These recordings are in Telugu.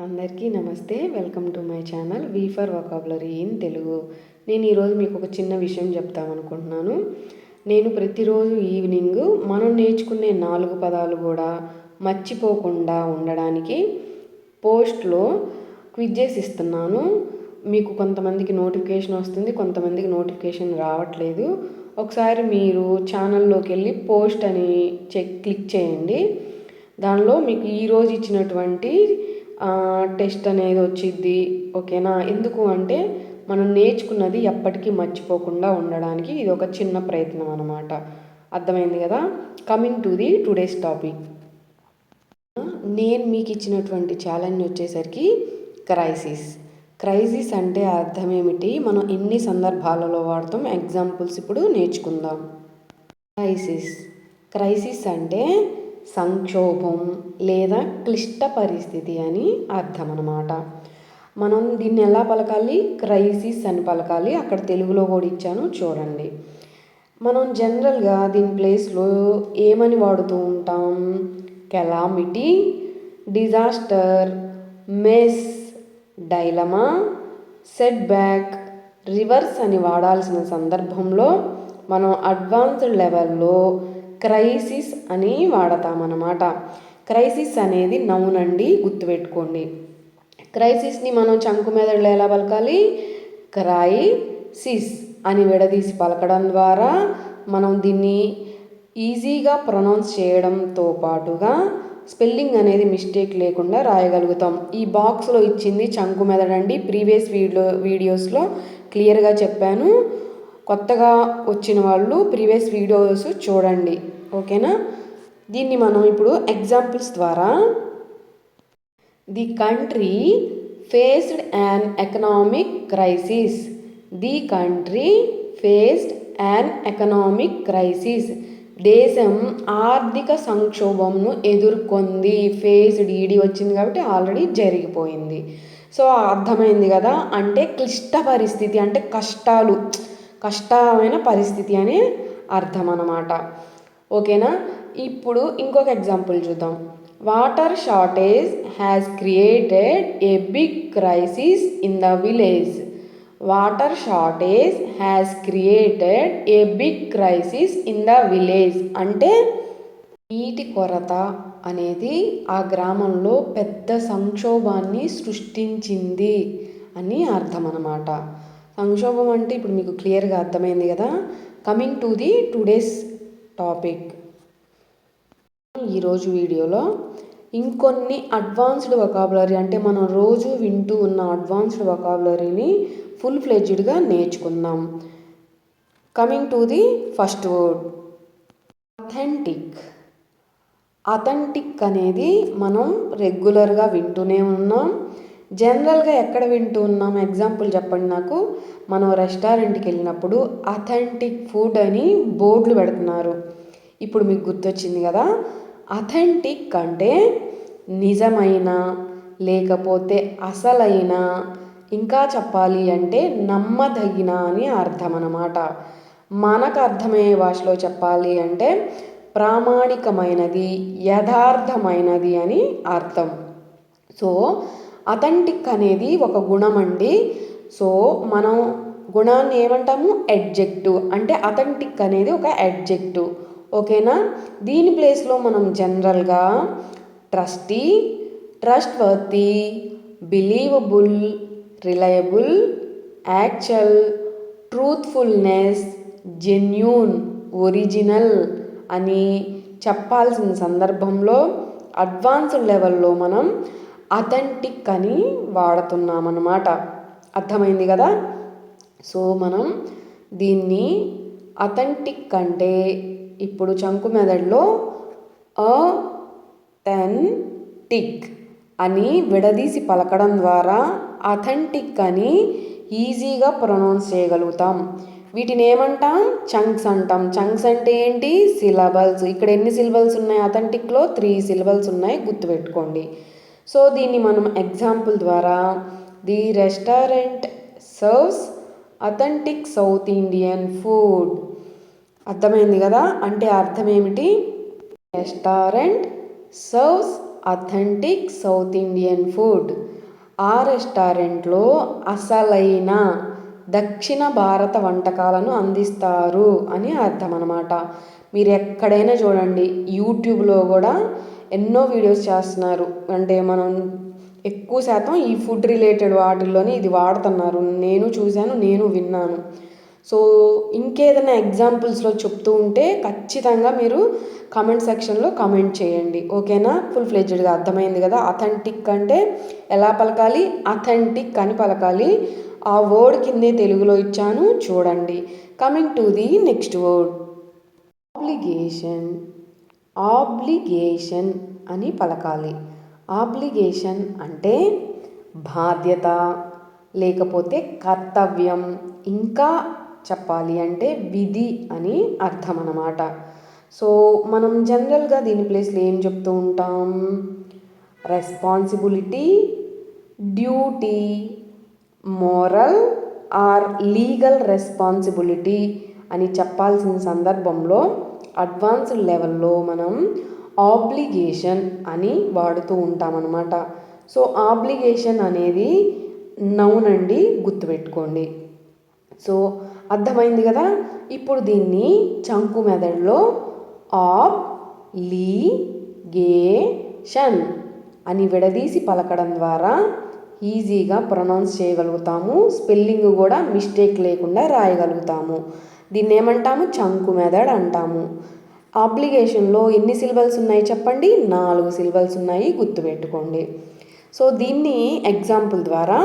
అందరికీ నమస్తే. Welcome to my channel V for vocabulary in Telugu. నేను ఈరోజు మీకు ఒక చిన్న విషయం చెప్తామనుకుంటున్నాను. నేను ప్రతిరోజు ఈవినింగ్ మనం నేర్చుకునే 4 పదాలు కూడా మర్చిపోకుండా ఉండడానికి పోస్ట్లో క్విజ్జెస్ ఇస్తున్నాను. మీకు కొంతమందికి నోటిఫికేషన్ వస్తుంది, కొంతమందికి నోటిఫికేషన్ రావట్లేదు. ఒకసారి మీరు ఛానల్లోకి వెళ్ళి పోస్ట్ అని క్లిక్ చేయండి. దానిలో మీకు ఈరోజు ఇచ్చినటువంటి టెస్ట్ అనేది వచ్చిద్ది. ఓకేనా? ఎందుకు అంటే మనం నేర్చుకున్నది ఎప్పటికీ మర్చిపోకుండా ఉండడానికి ఇది ఒక చిన్న ప్రయత్నం అన్నమాట. అర్థమైంది కదా? Coming to the today's topic. నేను మీకు ఇచ్చినటువంటి ఛాలెంజ్ వచ్చేసరికి క్రైసిస్ అంటే అర్థం ఏమిటి, మనం ఎన్ని సందర్భాలలో వాడతాం, ఎగ్జాంపుల్స్ ఇప్పుడు నేర్చుకుందాం. క్రైసిస్ అంటే సంక్షోభం లేదా క్లిష్ట పరిస్థితి అని అర్థం అన్నమాట. మనం దీన్ని ఎలా పలకాలి? క్రైసిస్ అని పలకాలి. అక్కడ తెలుగులో కూడా ఇచ్చాను చూడండి. మనం జనరల్గా దీని ప్లేస్లో ఏమని వాడుతూ ఉంటాం? Calamity, disaster, mess, dilemma, set back, reverse అని వాడాల్సిన సందర్భంలో మనం అడ్వాన్స్డ్ లెవెల్లో క్రైసిస్ అని వాడతామన్నమాట. క్రైసిస్ అనేది నౌన్ అండి, గుర్తుపెట్టుకోండి. క్రైసిస్ని మనం చంకు మెదడులో ఎలా పలకాలి? క్రైసిస్ అని విడదీసి పలకడం ద్వారా మనం దీన్ని ఈజీగా ప్రొనౌన్స్ చేయడంతో పాటుగా స్పెల్లింగ్ అనేది మిస్టేక్ లేకుండా రాయగలుగుతాం. ఈ బాక్స్లో ఇచ్చింది చంకు మెదడండి. ప్రీవియస్ వీడియోస్లో క్లియర్గా చెప్పాను. కొత్తగా వచ్చిన వాళ్ళు ప్రీవియస్ వీడియోస్ చూడండి. ఓకేనా? దీన్ని మనం ఇప్పుడు ఎగ్జాంపుల్స్ ద్వారా the country faced an economic crisis. The country faced an economic crisis. దేశం ఆర్థిక సంక్షోభంను ఎదుర్కొంది. ఫేస్డ్ ఈడీ వచ్చింది కాబట్టి ఆల్రెడీ జరిగిపోయింది. సో అర్థమైంది కదా? అంటే క్లిష్ట పరిస్థితి అంటే కష్టమైన పరిస్థితి అనే అర్థం అన్నమాట. ఓకేనా? ఇప్పుడు ఇంకొక ఎగ్జాంపుల్ చూద్దాం. Water shortage has created a big crisis in the village. Water shortage has created a big crisis in the village అంటే నీటి కొరత అనేది ఆ గ్రామంలో పెద్ద సంక్షోభాన్ని సృష్టించింది అని అర్థం అన్నమాట. సంక్షోభం అంటే ఇప్పుడు మీకు క్లియర్గా అర్థమైంది కదా? Coming to the today's topic. ఈరోజు వీడియోలో ఇంకొన్ని అడ్వాన్స్డ్ వొకాబులరీ అంటే మనం రోజు వింటూ ఉన్న అడ్వాన్స్డ్ వొకాబులరీని ఫుల్ ఫ్లెడ్జ్డ్గా నేర్చుకుందాం. Coming to the first word, authentic అనేది మనం రెగ్యులర్గా వింటూనే ఉన్నాం. జనరల్గా ఎక్కడ వింటూ ఉన్నాం? ఎగ్జాంపుల్ చెప్పండి నాకు. మనం రెస్టారెంట్కి వెళ్ళినప్పుడు అథెంటిక్ ఫుడ్ అని బోర్డులు పెడుతున్నారు. ఇప్పుడు మీకు గుర్తొచ్చింది కదా? అథెంటిక్ అంటే నిజమైన, లేకపోతే అసలైన, ఇంకా చెప్పాలి అంటే నమ్మదగిన అని అర్థం అన్నమాట. మనకు అర్థమయ్యే భాషలో చెప్పాలి అంటే ప్రామాణికమైనది, యథార్థమైనది అని అర్థం. సో అథెంటిక్ అనేది ఒక గుణం అండి. సో మనం గుణాన్ని ఏమంటాము? ఎడ్జెక్టివ్. అంటే అథెంటిక్ అనేది ఒక ఎడ్జెక్టివ్. ఓకేనా? దీని ప్లేస్లో మనం జనరల్గా trusty, trustworthy, believable, reliable, actual, truthfulness, genuine, original అని చెప్పాల్సిన సందర్భంలో అడ్వాన్స్డ్ లెవెల్లో మనం అథెంటిక్ అని వాడుతున్నామన్నమాట. అర్థమైంది కదా? సో మనం దీన్ని అథెంటిక్ అంటే ఇప్పుడు చంకు మెదడులో అథెంటిక్ అని విడదీసి పలకడం ద్వారా అథెంటిక్ అని ఈజీగా ప్రొనౌన్స్ చేయగలుగుతాం. వీటిని ఏమంటాం? చంక్స్ అంటాం. చంక్స్ అంటే ఏంటి? సిలబల్స్. ఇక్కడ ఎన్ని సిలబల్స్ ఉన్నాయి? అథెంటిక్లో 3 సిలబల్స్ ఉన్నాయి, గుర్తుపెట్టుకోండి. సో దీన్ని మనం ఎగ్జాంపుల్ ద్వారా the restaurant serves authentic south Indian food. అర్థమైంది కదా? అంటే అర్థం ఏమిటి? Restaurant serves authentic south Indian food. ఆ రెస్టారెంట్లో అసలైన దక్షిణ భారత వంటకాలను అందిస్తారు అని అర్థం అన్నమాట. మీరు ఎక్కడైనా చూడండి, యూట్యూబ్లో కూడా ఎన్నో వీడియోస్ చేస్తున్నారు. అంటే మనం ఎక్కువ శాతం ఈ ఫుడ్ రిలేటెడ్ వాటిల్లోనే ఇది వాడుతున్నారు. నేను చూశాను, నేను విన్నాను. సో ఇంకేదైనా ఎగ్జాంపుల్స్లో చెప్తూ ఉంటే ఖచ్చితంగా మీరు కామెంట్ సెక్షన్లో కామెంట్ చేయండి. ఓకేనా? ఫుల్ ఫ్లెడ్జ్డ్గా అర్థమైంది కదా. అథెంటిక్ అంటే ఎలా పలకాలి? అథెంటిక్ అని పలకాలి. ఆ వర్డ్ కిందే తెలుగులో ఇచ్చాను చూడండి. Coming to the next word, obligation. Obligation అని పలకాలి. ఆబ్లిగేషన్ అంటే బాధ్యత, లేకపోతే కర్తవ్యం, ఇంకా చెప్పాలి అంటే విధి అని అర్థం అన్నమాట. సో మనం జనరల్గా దీని ప్లేస్లో ఏం చెప్తూ ఉంటాం? Responsibility, duty, moral or legal responsibility అని చెప్పాల్సిన సందర్భంలో అడ్వాన్స్డ్ లెవెల్లో మనం ఆబ్లిగేషన్ అని వాడుతూ ఉంటామన్నమాట. సో ఆబ్లిగేషన్ అనేది నౌన్ అండి, గుర్తుపెట్టుకోండి. సో అర్థమైంది కదా. ఇప్పుడు దీన్ని చంకు మెథడ్లో ఆబ్లిగేషన్ అని విడదీసి పలకడం ద్వారా ఈజీగా ప్రొనౌన్స్ చేయగలుగుతాము. స్పెల్లింగ్ కూడా మిస్టేక్ లేకుండా రాయగలుగుతాము. దీన్ని ఏమంటాము? చంకు మెథడ్ అంటాము. ఆబ్లిగేషన్లో ఎన్ని సిలబల్స్ ఉన్నాయి చెప్పండి? 4 సిలబల్స్ ఉన్నాయి, గుర్తుపెట్టుకోండి. సో దీన్ని ఎగ్జాంపుల్ ద్వారా,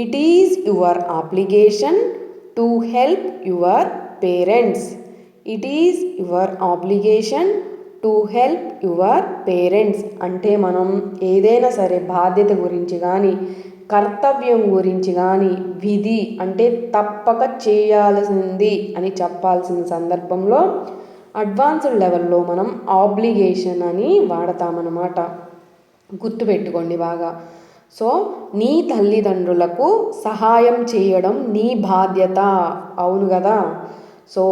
it is your obligation to help your parents. It is your obligation to help your parents అంటే మనం ఏదైనా సరే బాధ్యత గురించి కానీ, కర్తవ్యం గురించి కానీ, విధి అంటే తప్పక చేయాల్సింది అని చెప్పాల్సిన సందర్భంలో అడ్వాన్స్డ్ లెవెల్లో మనం ఆబ్లిగేషన్ అని వాడతామన్నమాట. గుర్తుపెట్టుకోండి బాగా. సో నీ తల్లిదండ్రులకు సహాయం చేయడం నీ బాధ్యత. అవును కదా. సో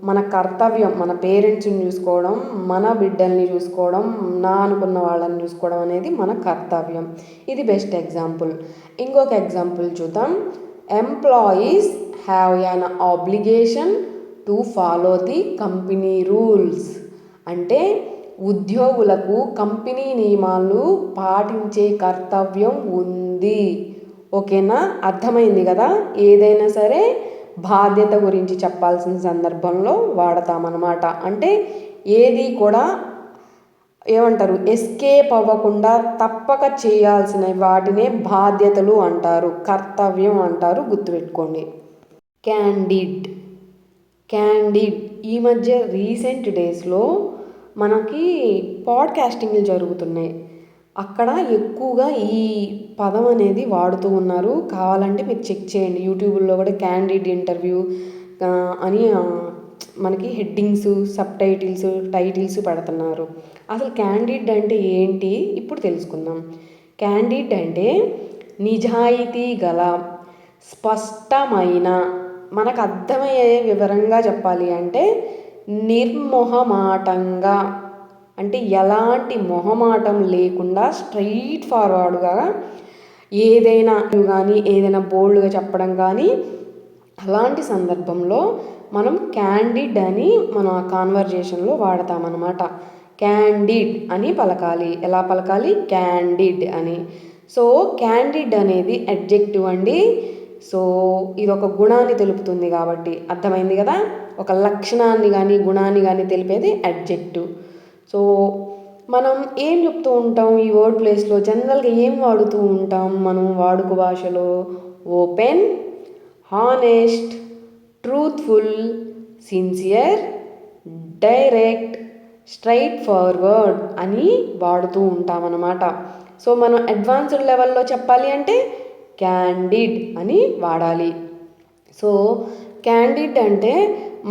మన కర్తవ్యం మన పేరెంట్స్ని చూసుకోవడం, మన బిడ్డల్ని చూసుకోవడం, నా అనుకున్న వాళ్ళని చూసుకోవడం అనేది మన కర్తవ్యం. ఇది బెస్ట్ ఎగ్జాంపుల్. ఇంకొక ఎగ్జాంపుల్ చూద్దాం. Employees have an obligation to follow the company rules అంటే ఉద్యోగులకు కంపెనీ నియమాలు పాటించే కర్తవ్యం ఉంది. ఓకేనా? అర్థమైంది కదా. ఏదైనా సరే బాధ్యత గురించి చెప్పాల్సిన సందర్భంలో వాడతామన్నమాట. అంటే ఏది కూడా ఏమంటారు, ఎస్కేప్ అవ్వకుండా తప్పక చేయాల్సిన వాటినే బాధ్యతలు అంటారు, కర్తవ్యం అంటారు. గుర్తుపెట్టుకోండి. క్యాండిడ్. క్యాండిడ్ ఈ మధ్య రీసెంట్ డేస్లో మనకి పాడ్కాస్టింగ్లు జరుగుతున్నాయి. అక్కడ ఎక్కువగా ఈ పదం అనేది వాడుతూ ఉన్నారు. కావాలంటే మీరు చెక్ చేయండి. యూట్యూబ్లో కూడా క్యాండిడ్ ఇంటర్వ్యూ అని మనకి హెడ్డింగ్స్, సబ్ టైటిల్స్ పెడుతున్నారు. అసలు క్యాండిడ్ అంటే ఏంటి ఇప్పుడు తెలుసుకుందాం. క్యాండిడ్ అంటే నిజాయితీ గల, స్పష్టమైన, మనకు అర్థమయ్యే వివరంగా చెప్పాలి అంటే నిర్మొహమాటంగా, అంటే ఎలాంటి మొహమాటం లేకుండా స్ట్రైట్ ఫార్వర్డ్గా ఏదైనా కానీ ఏదైనా బోల్డ్గా చెప్పడం కానీ, అలాంటి సందర్భంలో మనం క్యాండిడ్ అని మన కాన్వర్జేషన్లో వాడతామన్నమాట. క్యాండిడ్ అని పలకాలి. ఎలా పలకాలి? క్యాండిడ్ అని. సో క్యాండిడ్ అనేది అడ్జెక్టివ్ అండి. సో ఇది ఒక గుణాన్ని తెలుపుతుంది కాబట్టి అర్థమైంది కదా. ఒక లక్షణాన్ని కానీ గుణాన్ని కానీ తెలిపేది అడ్జెక్టివ్. సో మనం ఏం చెప్తూ ఉంటాం ఈ వర్డ్ ప్లేస్లో? జనరల్గా ఏం వాడుతూ ఉంటాం మనం వాడుక భాషలో? Open, honest, truthful, sincere, direct, straight forward అని వాడుతూ ఉంటామన్నమాట. సో మనం అడ్వాన్స్డ్ లెవెల్లో చెప్పాలి అంటే క్యాండిడ్ అని వాడాలి. సో క్యాండిడ్ అంటే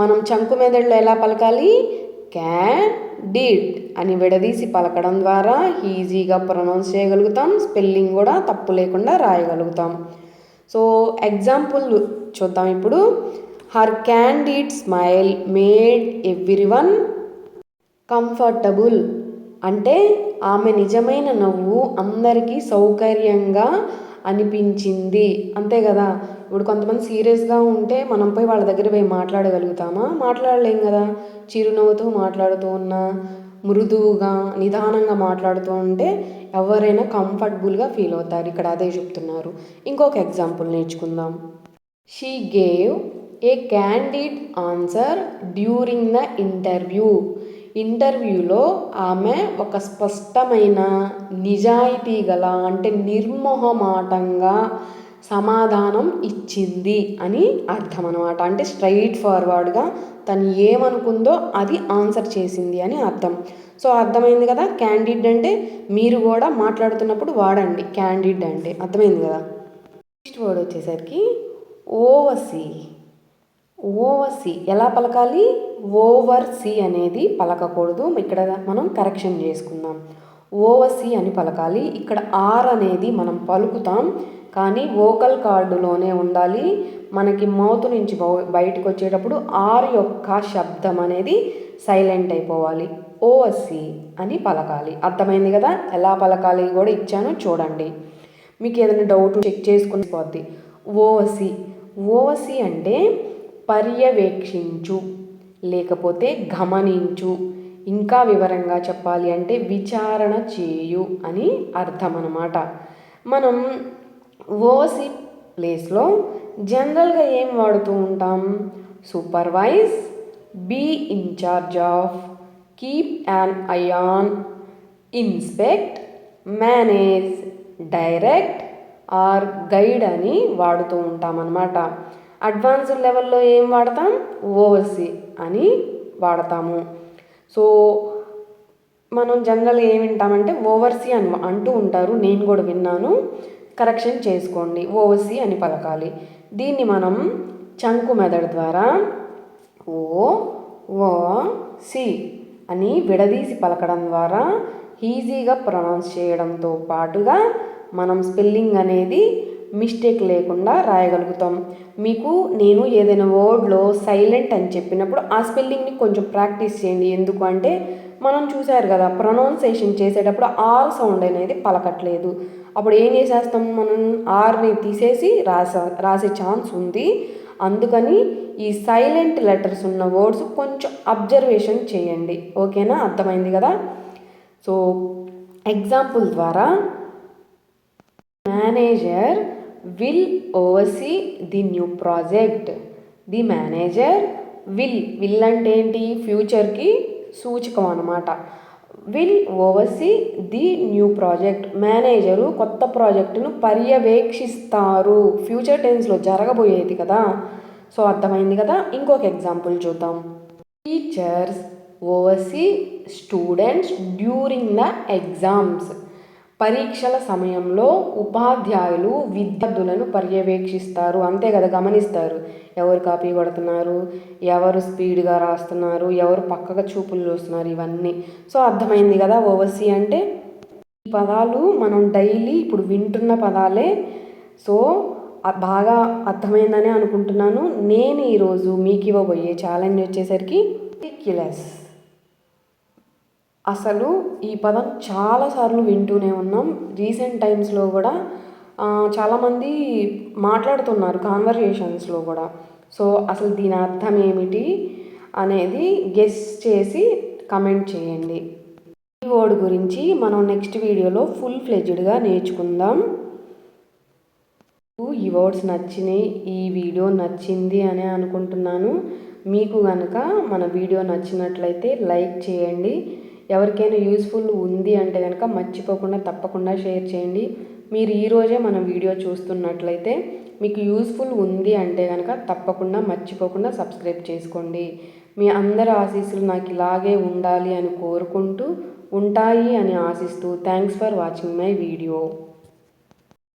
మనం చంకు మెదడులో ఎలా పలకాలి? క్యాండిడ్ అని విడదీసి పలకడం ద్వారా ఈజీగా ప్రొనౌన్స్ చేయగలుగుతాం. స్పెల్లింగ్ కూడా తప్పు లేకుండా రాయగలుగుతాం. సో ఎగ్జాంపుల్ చూద్దాం ఇప్పుడు. Her candid smile made everyone comfortable అంటే ఆమె నిజమైన నవ్వు అందరికీ సౌకర్యంగా అనిపించింది. అంతే కదా. ఇప్పుడు కొంతమంది సీరియస్గా ఉంటే మనం పోయి వాళ్ళ దగ్గర పోయి మాట్లాడగలుగుతామా? మాట్లాడలేం కదా. చిరునవ్వుతూ మాట్లాడుతూ ఉన్నా, మృదువుగా నిదానంగా మాట్లాడుతూ ఉంటే ఎవరైనా కంఫర్టబుల్గా ఫీల్ అవుతారు. ఇక్కడ అదే చెప్తున్నారు. ఇంకొక ఎగ్జాంపుల్ నేర్చుకుందాం. She gave a candid answer during the interview. ఇంటర్వ్యూలో ఆమె ఒక స్పష్టమైన, నిజాయితీ గల అంటే నిర్మోహమాటంగా సమాధానం ఇచ్చింది అని అర్థం అనమాట. అంటే స్ట్రైట్ ఫార్వర్డ్గా తను ఏమనుకుందో అది ఆన్సర్ చేసింది అని అర్థం. సో అర్థమైంది కదా. క్యాండిడ్ అంటే మీరు కూడా మాట్లాడుతున్నప్పుడు వాడండి క్యాండిడ్ అంటే. అర్థమైంది కదా. నెక్స్ట్ వర్డ్ వచ్చేసరికి ఓవసీ. ఓవసీ ఎలా పలకాలి? ఓవర్ సి అనేది పలకకూడదు. ఇక్కడ మనం కరెక్షన్ చేసుకుందాం. ఓవసీ అని పలకాలి. ఇక్కడ ఆర్ అనేది మనం పలుకుతాం, కానీ వోకల్ కార్డులోనే ఉండాలి. మనకి మౌత్ నుంచి బయటకు వచ్చేటప్పుడు ఆర్ యొక్క శబ్దం అనేది సైలెంట్ అయిపోవాలి. ఓవసీ అని పలకాలి. అర్థమైంది కదా. ఎలా పలకాలి కూడా ఇచ్చాను చూడండి. మీకు ఏదైనా డౌట్ చెక్ చేసుకుని పోద్ది. ఓవసీ. ఓవసీ అంటే పర్యవేక్షించు, లేకపోతే గమనించు. ఇంకా వివరంగా చెప్పాలి అంటే విచారణ చేయు అని అర్థం అన్నమాట. మనం ఓవసీ ప్లేస్లో జనరల్గా ఏం వాడుతూ ఉంటాం? Supervise, be in charge of, keep an eye on, inspect, manage, direct or guide అని వాడుతూ ఉంటాం అన్నమాట. అడ్వాన్స్డ్ లెవెల్లో ఏం వాడతాం? ఓవసీ అని వాడతాము. సో మనం జనరల్గా ఏం వింటామంటే ఓవర్సీ అని అంటూ ఉంటారు. నేను కూడా విన్నాను. కరెక్షన్ చేసుకోండి. ఓవసీ అని పలకాలి. దీన్ని మనం చంకు మెథడ్ ద్వారా ఓ సి అని విడదీసి పలకడం ద్వారా ఈజీగా ప్రొనౌన్స్ చేయడంతో పాటుగా మనం స్పెల్లింగ్ అనేది మిస్టేక్ లేకుండా రాయగలుగుతాం. మీకు నేను ఏదైనా వర్డ్లో సైలెంట్ అని చెప్పినప్పుడు ఆ స్పెల్లింగ్ని కొంచెం ప్రాక్టీస్ చేయండి. ఎందుకు అంటే మనం చూసారు కదా, ప్రొనౌన్సేషన్ చేసేటప్పుడు ఆర్ సౌండ్ అనేది పలకట్లేదు. అప్పుడు ఏం చేసేస్తాం? మనం ఆర్ని తీసేసి రాసే ఛాన్స్ ఉంది. అందుకని ఈ సైలెంట్ లెటర్స్ ఉన్న వర్డ్స్ కొంచెం అబ్జర్వేషన్ చేయండి. ఓకేనా. అర్థమైంది కదా. సో ఎగ్జాంపుల్ ద్వారా manager will overseas the new project. The manager will అంటే ఏంటి? ఫ్యూచర్కి సూచకం అన్నమాట. Will overseas the new project. Manager కొత్త ప్రాజెక్టును పర్యవేక్షిస్తారు. ఫ్యూచర్ టెన్స్లో జరగబోయేది కదా. సో అర్థమైంది కదా. ఇంకొక ఎగ్జాంపుల్ చూద్దాం. Teachers overseas students during the exams. పరీక్షల సమయంలో ఉపాధ్యాయులు విద్యార్థులను పర్యవేక్షిస్తారు. అంతే కదా, గమనిస్తారు. ఎవరు కాపీ కొడుతున్నారు, ఎవరు స్పీడ్గా రాస్తున్నారు, ఎవరు పక్కగా చూపులు చూస్తున్నారు, ఇవన్నీ. సో అర్థమైంది కదా ఓవర్సీ అంటే. ఈ పదాలు మనం డైలీ ఇప్పుడు వింటున్న పదాలే. సో బాగా అర్థమైందని అనుకుంటున్నాను. నేను ఈరోజు మీకు ఇవ్వబోయే ఛాలెంజ్ వచ్చేసరికి రిడిక్యులస్. అసలు ఈ పదం చాలాసార్లు వింటూనే ఉన్నాం. రీసెంట్ టైమ్స్లో కూడా చాలామంది మాట్లాడుతున్నారు కాన్వర్జేషన్స్లో కూడా. సో అసలు దీని అర్థం ఏమిటి అనేది గెస్ చేసి కమెంట్ చేయండి. ఈ వర్డ్ గురించి మనం నెక్స్ట్ వీడియోలో ఫుల్ ఫ్లెడ్జ్డ్గా నేర్చుకుందాం. ఈ వర్డ్స్ నచ్చినాయి, ఈ వీడియో నచ్చింది అని అనుకుంటున్నాను. మీకు కనుక మన వీడియో నచ్చినట్లయితే లైక్ చేయండి. ఎవరికైనా యూస్ఫుల్ ఉంది అంటే కనుక మర్చిపోకుండా తప్పకుండా షేర్ చేయండి. మీరు ఈరోజే మన వీడియో చూస్తున్నట్లయితే మీకు యూస్ఫుల్ ఉంది అంటే కనుక తప్పకుండా మర్చిపోకుండా సబ్స్క్రైబ్ చేసుకోండి. మీ అందరి ఆశీస్సులు నాకు ఇలాగే ఉండాలి అని కోరుకుంటూ, ఉంటాయి అని ఆశిస్తూ thanks for watching my video.